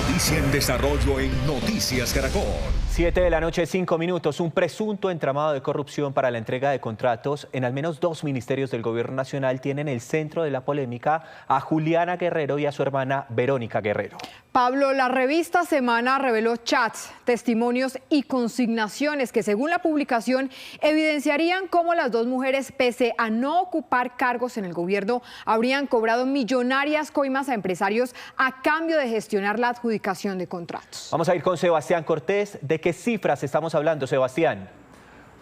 Noticia en desarrollo en Noticias Caracol. 7 de la noche, 5 minutos. Un presunto entramado de corrupción para la entrega de contratos en al menos 2 ministerios del Gobierno Nacional tienen el centro de la polémica a Juliana Guerrero y a su hermana Verónica Guerrero. Pablo, la revista Semana reveló chats, testimonios y consignaciones que, según la publicación, evidenciarían cómo las dos mujeres, pese a no ocupar cargos en el gobierno, habrían cobrado millonarias coimas a empresarios a cambio de gestionar la adjudicación de contratos. Vamos a ir con Sebastián Cortés. ¿De qué cifras estamos hablando, Sebastián?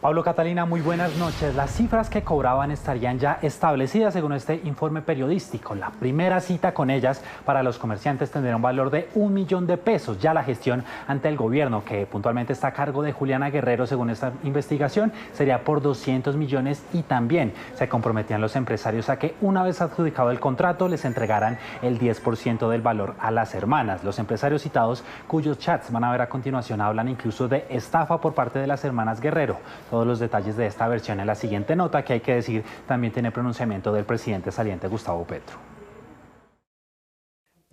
Pablo, Catalina, muy buenas noches. Las cifras que cobraban estarían ya establecidas según este informe periodístico. La primera cita con ellas para los comerciantes tendrá un valor de 1 millón de pesos. Ya la gestión ante el gobierno, que puntualmente está a cargo de Juliana Guerrero, según esta investigación, sería por 200 millones y también se comprometían los empresarios a que una vez adjudicado el contrato les entregaran el 10% del valor a las hermanas. Los empresarios citados, cuyos chats van a ver a continuación, hablan incluso de estafa por parte de las hermanas Guerrero. Todos los detalles de esta versión en la siguiente nota, que hay que decir también tiene pronunciamiento del presidente saliente Gustavo Petro.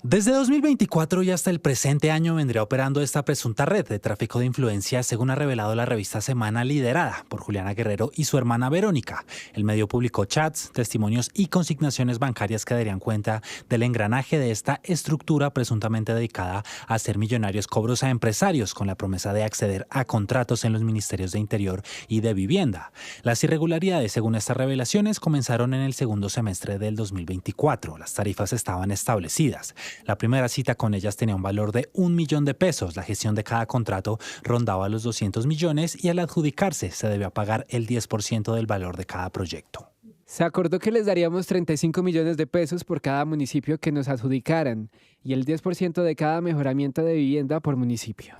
Desde 2024 y hasta el presente año vendría operando esta presunta red de tráfico de influencias, según ha revelado la revista Semana, liderada por Juliana Guerrero y su hermana Verónica. El medio publicó chats, testimonios y consignaciones bancarias que darían cuenta del engranaje de esta estructura presuntamente dedicada a hacer millonarios cobros a empresarios con la promesa de acceder a contratos en los ministerios de Interior y de Vivienda. Las irregularidades, según estas revelaciones, comenzaron en el segundo semestre del 2024. Las tarifas estaban establecidas. La primera cita con ellas tenía un valor de 1 millón de pesos. La gestión de cada contrato rondaba los 200 millones y al adjudicarse se debía pagar el 10% del valor de cada proyecto. Se acordó que les daríamos 35 millones de pesos por cada municipio que nos adjudicaran y el 10% de cada mejoramiento de vivienda por municipio.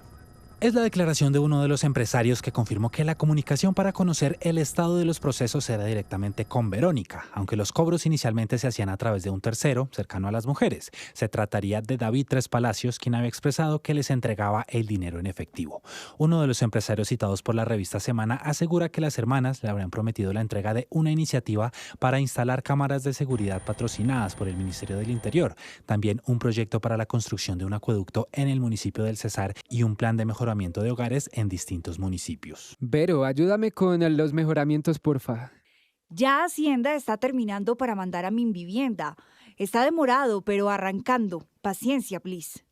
Es la declaración de uno de los empresarios que confirmó que la comunicación para conocer el estado de los procesos era directamente con Verónica, aunque los cobros inicialmente se hacían a través de un tercero cercano a las mujeres. Se trataría de David Tres Palacios, quien había expresado que les entregaba el dinero en efectivo. Uno de los empresarios citados por la revista Semana asegura que las hermanas le habrían prometido la entrega de una iniciativa para instalar cámaras de seguridad patrocinadas por el Ministerio del Interior, también un proyecto para la construcción de un acueducto en el municipio del Cesar y un plan de mejoramiento de hogares en distintos municipios. Vero, ayúdame con los mejoramientos, porfa. Ya Hacienda está terminando para mandar a Minvivienda. Está demorado, pero arrancando. Paciencia, please.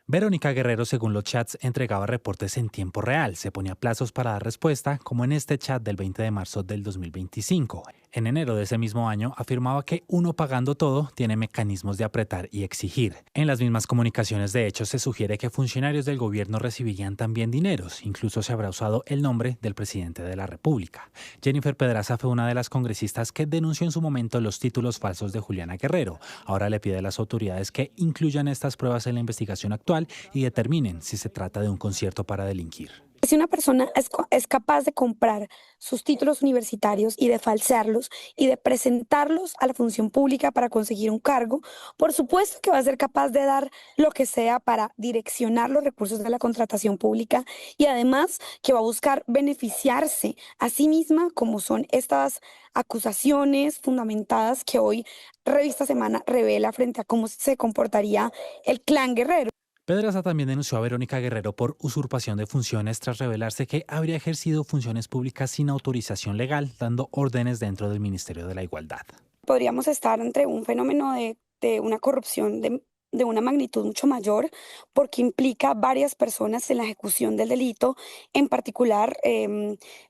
Verónica Guerrero, según los chats, entregaba reportes en tiempo real. Se ponía plazos para dar respuesta, como en este chat del 20 de marzo del 2025. En enero de ese mismo año afirmaba que uno pagando todo tiene mecanismos de apretar y exigir. En las mismas comunicaciones, de hecho, se sugiere que funcionarios del gobierno recibirían también dineros. Incluso se habrá usado el nombre del presidente de la República. Jennifer Pedraza fue una de las congresistas que denunció en su momento los títulos falsos de Juliana Guerrero. Ahora le pide a las autoridades que incluyan estas pruebas en la investigación actual y determinen si se trata de un concierto para delinquir. Si una persona es capaz de comprar sus títulos universitarios y de falsearlos y de presentarlos a la función pública para conseguir un cargo, por supuesto que va a ser capaz de dar lo que sea para direccionar los recursos de la contratación pública y además que va a buscar beneficiarse a sí misma, como son estas acusaciones fundamentadas que hoy Revista Semana revela frente a cómo se comportaría el clan Guerrero. Pedraza también denunció a Verónica Guerrero por usurpación de funciones tras revelarse que habría ejercido funciones públicas sin autorización legal, dando órdenes dentro del Ministerio de la Igualdad. Podríamos estar entre un fenómeno de una corrupción de una magnitud mucho mayor, porque implica varias personas en la ejecución del delito, en particular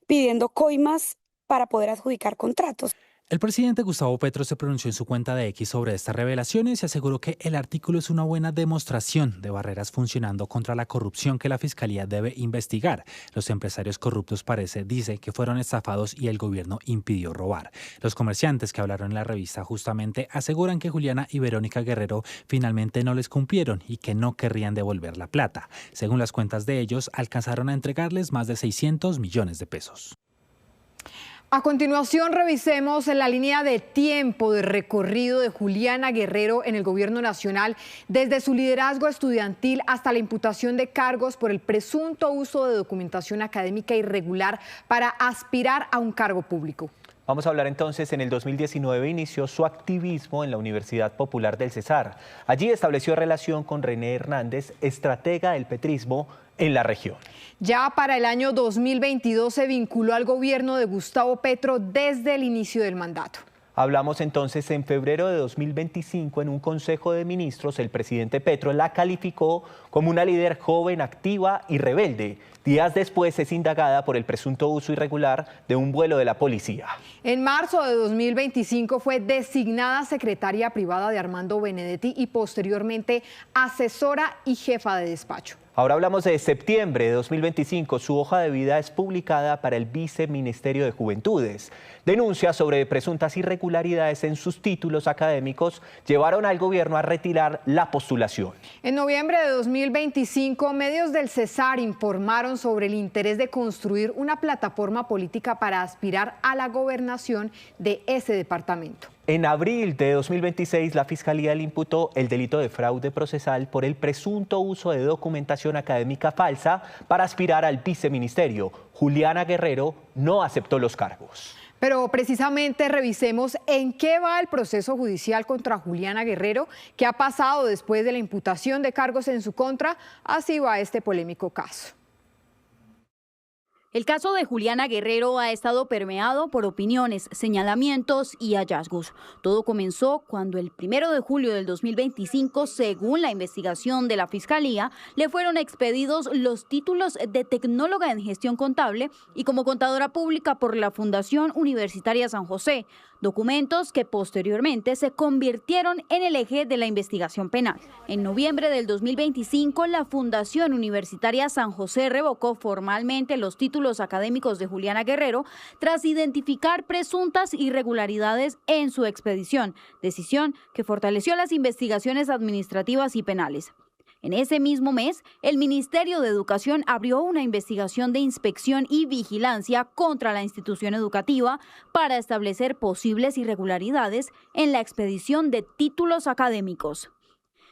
pidiendo coimas para poder adjudicar contratos. El presidente Gustavo Petro se pronunció en su cuenta de X sobre estas revelaciones y aseguró que el artículo es una buena demostración de barreras funcionando contra la corrupción que la Fiscalía debe investigar. Los empresarios corruptos dice que fueron estafados y el gobierno impidió robar. Los comerciantes que hablaron en la revista justamente aseguran que Juliana y Verónica Guerrero finalmente no les cumplieron y que no querrían devolver la plata. Según las cuentas de ellos, alcanzaron a entregarles más de 600 millones de pesos. A continuación, revisemos la línea de tiempo de recorrido de Juliana Guerrero en el Gobierno Nacional, desde su liderazgo estudiantil hasta la imputación de cargos por el presunto uso de documentación académica irregular para aspirar a un cargo público. Vamos a hablar entonces, en el 2019 inició su activismo en la Universidad Popular del Cesar. Allí estableció relación con René Hernández, estratega del petrismo en la región. Ya para el año 2022 se vinculó al gobierno de Gustavo Petro desde el inicio del mandato. Hablamos entonces en febrero de 2025 en un Consejo de Ministros. El presidente Petro la calificó como una líder joven, activa y rebelde. Días después es indagada por el presunto uso irregular de un vuelo de la policía. En marzo de 2025 fue designada secretaria privada de Armando Benedetti y posteriormente asesora y jefa de despacho. Ahora hablamos de septiembre de 2025. Su hoja de vida es publicada para el Viceministerio de Juventudes. Denuncias sobre presuntas irregularidades en sus títulos académicos llevaron al gobierno a retirar la postulación. En noviembre de 2025, medios del Cesar informaron sobre el interés de construir una plataforma política para aspirar a la gobernación de ese departamento. En abril de 2026, la Fiscalía le imputó el delito de fraude procesal por el presunto uso de documentación académica falsa para aspirar al viceministerio. Juliana Guerrero no aceptó los cargos. Pero precisamente revisemos en qué va el proceso judicial contra Juliana Guerrero, qué ha pasado después de la imputación de cargos en su contra. Así va este polémico caso. El caso de Juliana Guerrero ha estado permeado por opiniones, señalamientos y hallazgos. Todo comenzó cuando el 1 de julio del 2025, según la investigación de la Fiscalía, le fueron expedidos los títulos de tecnóloga en gestión contable y como contadora pública por la Fundación Universitaria San José, documentos que posteriormente se convirtieron en el eje de la investigación penal. En noviembre del 2025, la Fundación Universitaria San José revocó formalmente los títulos académicos de Juliana Guerrero tras identificar presuntas irregularidades en su expedición, decisión que fortaleció las investigaciones administrativas y penales. En ese mismo mes, el Ministerio de Educación abrió una investigación de inspección y vigilancia contra la institución educativa para establecer posibles irregularidades en la expedición de títulos académicos.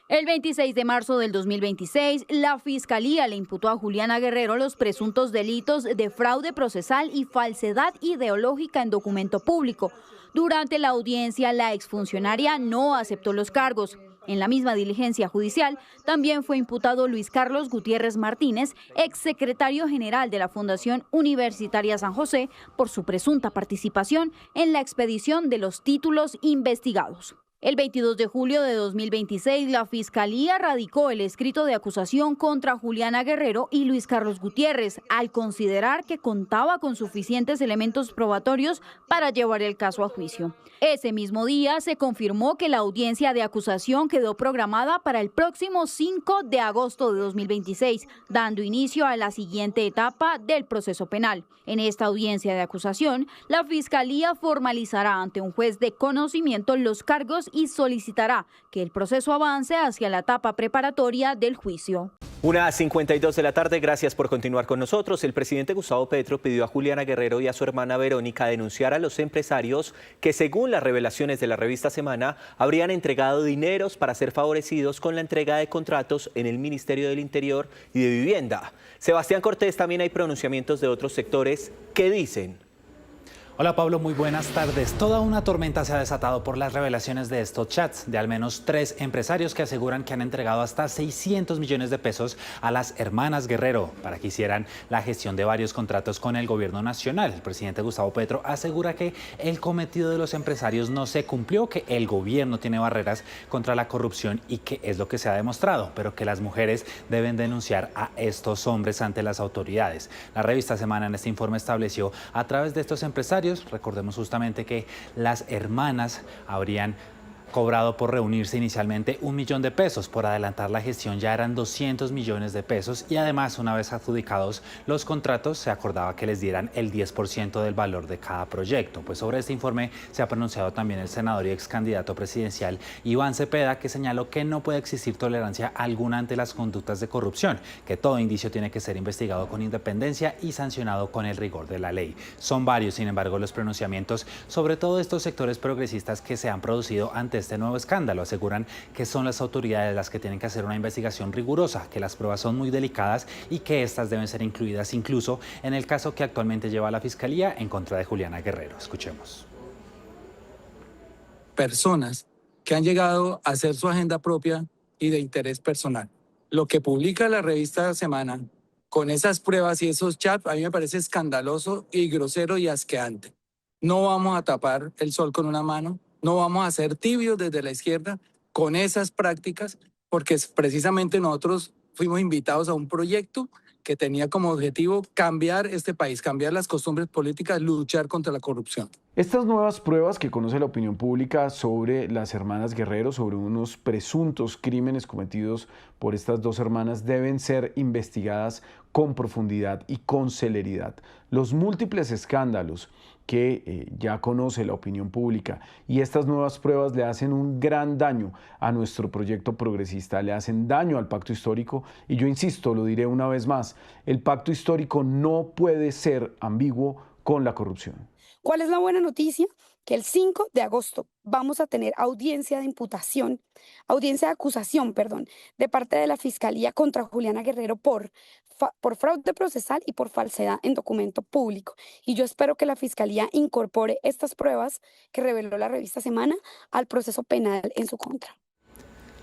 El 26 de marzo del 2026, la Fiscalía le imputó a Juliana Guerrero los presuntos delitos de fraude procesal y falsedad ideológica en documento público. Durante la audiencia, la exfuncionaria no aceptó los cargos. En la misma diligencia judicial, también fue imputado Luis Carlos Gutiérrez Martínez, exsecretario general de la Fundación Universitaria San José, por su presunta participación en la expedición de los títulos investigados. El 22 de julio de 2026, la Fiscalía radicó el escrito de acusación contra Juliana Guerrero y Luis Carlos Gutiérrez, al considerar que contaba con suficientes elementos probatorios para llevar el caso a juicio. Ese mismo día se confirmó que la audiencia de acusación quedó programada para el próximo 5 de agosto de 2026, dando inicio a la siguiente etapa del proceso penal. En esta audiencia de acusación, la Fiscalía formalizará ante un juez de conocimiento los cargos y solicitará que el proceso avance hacia la etapa preparatoria del juicio. 1:52 de la tarde, gracias por continuar con nosotros. El presidente Gustavo Petro pidió a Juliana Guerrero y a su hermana Verónica denunciar a los empresarios que, según las revelaciones de la revista Semana, habrían entregado dineros para ser favorecidos con la entrega de contratos en el Ministerio del Interior y de Vivienda. Sebastián Cortés, también hay pronunciamientos de otros sectores que dicen. Hola Pablo, muy buenas tardes. Toda una tormenta se ha desatado por las revelaciones de estos chats de al menos 3 empresarios que aseguran que han entregado hasta 600 millones de pesos a las hermanas Guerrero para que hicieran la gestión de varios contratos con el gobierno nacional. El presidente Gustavo Petro asegura que el cometido de los empresarios no se cumplió, que el gobierno tiene barreras contra la corrupción y que es lo que se ha demostrado, pero que las mujeres deben denunciar a estos hombres ante las autoridades. La revista Semana en este informe estableció a través de estos empresarios, recordemos justamente que las hermanas habrían cobrado por reunirse inicialmente 1 millón de pesos. Por adelantar la gestión ya eran 200 millones de pesos y además, una vez adjudicados los contratos, se acordaba que les dieran el 10% del valor de cada proyecto. Pues sobre este informe se ha pronunciado también el senador y ex candidato presidencial Iván Cepeda, que señaló que no puede existir tolerancia alguna ante las conductas de corrupción, que todo indicio tiene que ser investigado con independencia y sancionado con el rigor de la ley. Son varios, sin embargo, los pronunciamientos sobre todo estos sectores progresistas que se han producido ante ante este nuevo escándalo. Aseguran que son las autoridades las que tienen que hacer una investigación rigurosa, que las pruebas son muy delicadas y que estas deben ser incluidas incluso en el caso que actualmente lleva la Fiscalía en contra de Juliana Guerrero. Escuchemos. Personas que han llegado a hacer su agenda propia y de interés personal. Lo que publica la revista Semana con esas pruebas y esos chats a mí me parece escandaloso y grosero y asqueante. No vamos a tapar el sol con una mano, no vamos a ser tibios desde la izquierda con esas prácticas, porque precisamente nosotros fuimos invitados a un proyecto que tenía como objetivo cambiar este país, cambiar las costumbres políticas, luchar contra la corrupción. Estas nuevas pruebas que conoce la opinión pública sobre las hermanas Guerrero, sobre unos presuntos crímenes cometidos por estas dos hermanas, deben ser investigadas con profundidad y con celeridad. Los múltiples escándalos que ya conoce la opinión pública y estas nuevas pruebas le hacen un gran daño a nuestro proyecto progresista, le hacen daño al pacto histórico y yo insisto, lo diré una vez más, el pacto histórico no puede ser ambiguo con la corrupción. ¿Cuál es la buena noticia? Que el 5 de agosto vamos a tener audiencia de acusación, de parte de la Fiscalía contra Juliana Guerrero por fraude procesal y por falsedad en documento público. Y yo espero que la Fiscalía incorpore estas pruebas que reveló la revista Semana al proceso penal en su contra.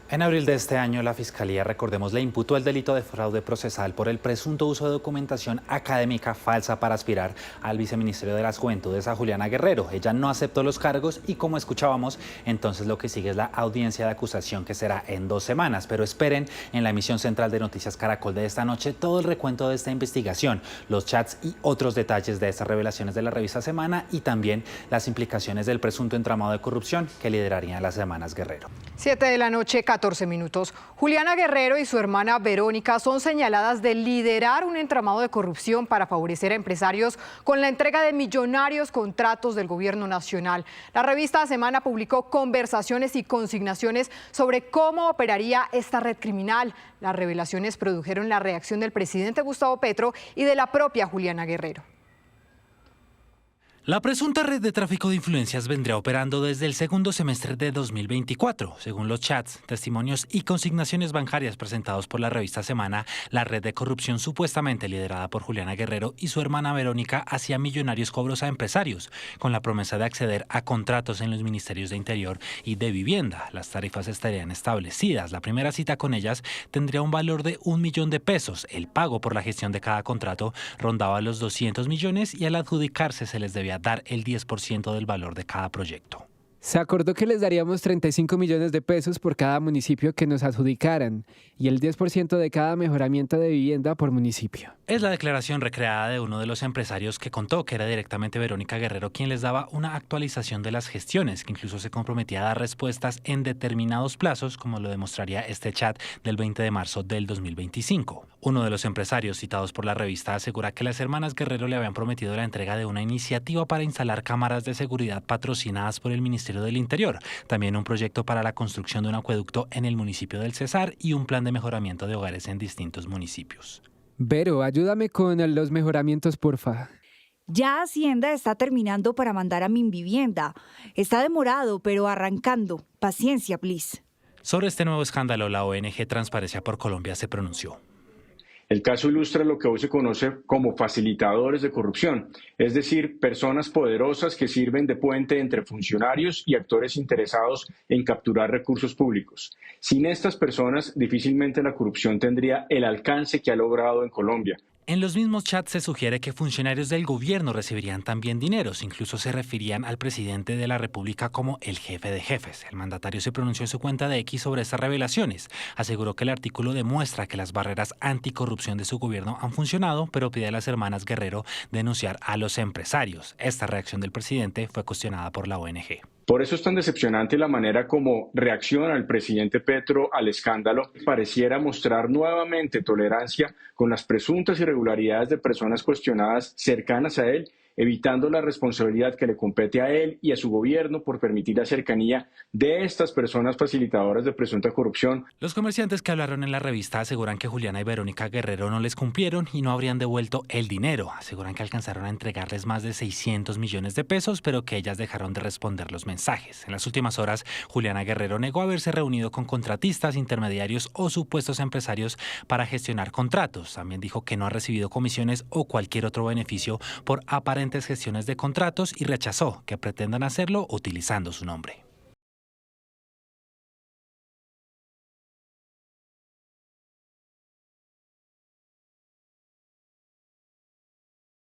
En abril de este año, la Fiscalía, recordemos, le imputó el delito de fraude procesal por el presunto uso de documentación académica falsa para aspirar al viceministerio de las Juventudes a Juliana Guerrero. Ella no aceptó los cargos y, como escuchábamos, entonces lo que sigue es la audiencia de acusación, que será en 2 semanas. Pero esperen en la emisión central de Noticias Caracol de esta noche todo el recuento de esta investigación, los chats y otros detalles de estas revelaciones de la revista Semana y también las implicaciones del presunto entramado de corrupción que liderarían las hermanas Guerrero. 7 de la noche, 14 minutos. Juliana Guerrero y su hermana Verónica son señaladas de liderar un entramado de corrupción para favorecer a empresarios con la entrega de millonarios contratos del gobierno nacional. La revista Semana publicó conversaciones y consignaciones sobre cómo operaría esta red criminal. Las revelaciones produjeron la reacción del presidente Gustavo Petro y de la propia Juliana Guerrero. La presunta red de tráfico de influencias vendría operando desde el segundo semestre de 2024. Según los chats, testimonios y consignaciones bancarias presentados por la revista Semana, la red de corrupción supuestamente liderada por Juliana Guerrero y su hermana Verónica hacía millonarios cobros a empresarios, con la promesa de acceder a contratos en los ministerios de Interior y de Vivienda. Las tarifas estarían establecidas. La primera cita con ellas tendría un valor de 1 millón de pesos. El pago por la gestión de cada contrato rondaba los 200 millones y al adjudicarse se les debía dar el 10% del valor de cada proyecto. Se acordó que les daríamos 35 millones de pesos por cada municipio que nos adjudicaran y el 10% de cada mejoramiento de vivienda por municipio. Es la declaración recreada de uno de los empresarios que contó que era directamente Verónica Guerrero quien les daba una actualización de las gestiones, que incluso se comprometía a dar respuestas en determinados plazos, como lo demostraría este chat del 20 de marzo del 2025. Uno de los empresarios citados por la revista asegura que las hermanas Guerrero le habían prometido la entrega de una iniciativa para instalar cámaras de seguridad patrocinadas por el Ministerio del Interior, también un proyecto para la construcción de un acueducto en el municipio del Cesar y un plan de mejoramiento de hogares en distintos municipios. Vero, ayúdame con los mejoramientos, porfa. Ya Hacienda está terminando para mandar a Minvivienda. Está demorado, pero arrancando. Paciencia, please. Sobre este nuevo escándalo, la ONG Transparencia por Colombia se pronunció. El caso ilustra lo que hoy se conoce como facilitadores de corrupción, es decir, personas poderosas que sirven de puente entre funcionarios y actores interesados en capturar recursos públicos. Sin estas personas, difícilmente la corrupción tendría el alcance que ha logrado en Colombia. En los mismos chats se sugiere que funcionarios del gobierno recibirían también dineros, incluso se referían al presidente de la República como el jefe de jefes. El mandatario se pronunció en su cuenta de X sobre estas revelaciones. Aseguró que el artículo demuestra que las barreras anticorrupción de su gobierno han funcionado, pero pide a las hermanas Guerrero denunciar a los empresarios. Esta reacción del presidente fue cuestionada por la ONG. Por eso es tan decepcionante la manera como reacciona el presidente Petro al escándalo. Pareciera mostrar nuevamente tolerancia con las presuntas irregularidades de personas cuestionadas cercanas a él evitando la responsabilidad que le compete a él y a su gobierno por permitir la cercanía de estas personas facilitadoras de presunta corrupción. Los comerciantes que hablaron en la revista aseguran que Juliana y Verónica Guerrero no les cumplieron y no habrían devuelto el dinero. Aseguran que alcanzaron a entregarles más de 600 millones de pesos, pero que ellas dejaron de responder los mensajes. En las últimas horas, Juliana Guerrero negó haberse reunido con contratistas, intermediarios o supuestos empresarios para gestionar contratos. También dijo que no ha recibido comisiones o cualquier otro beneficio por aparentes gestiones de contratos y rechazó que pretendan hacerlo utilizando su nombre.